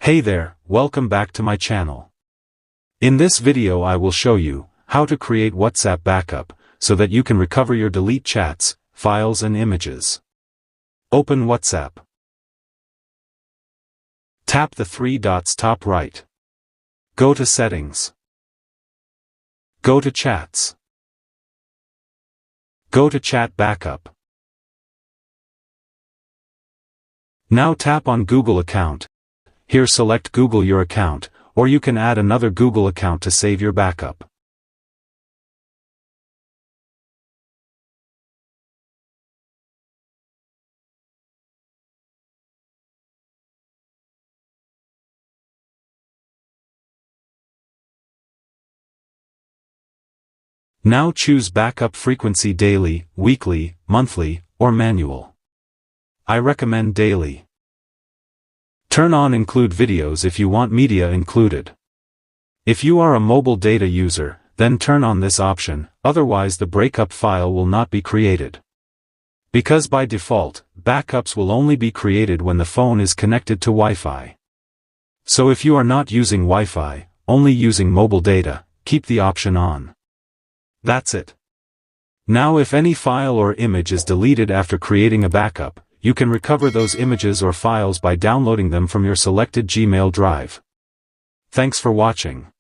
Hey there, welcome back to my channel. In this video I will show you how to create WhatsApp backup so that you can recover your delete chats, files and images. Open WhatsApp. Tap the three dots top right. Go to Settings. Go to Chats. Go to Chat Backup. Now tap on Google account. Here select Google your account, or you can add another Google account to save your backup. Now choose backup frequency daily, weekly, monthly, or manual. I recommend daily. Turn on include videos if you want media included. If you are a mobile data user, then turn on this option, otherwise the breakup file will not be created. Because by default, backups will only be created when the phone is connected to Wi-Fi. So if you are not using Wi-Fi, only using mobile data, keep the option on. That's it. Now if any file or image is deleted after creating a backup, you can recover those images or files by downloading them from your selected Gmail drive. Thanks for watching.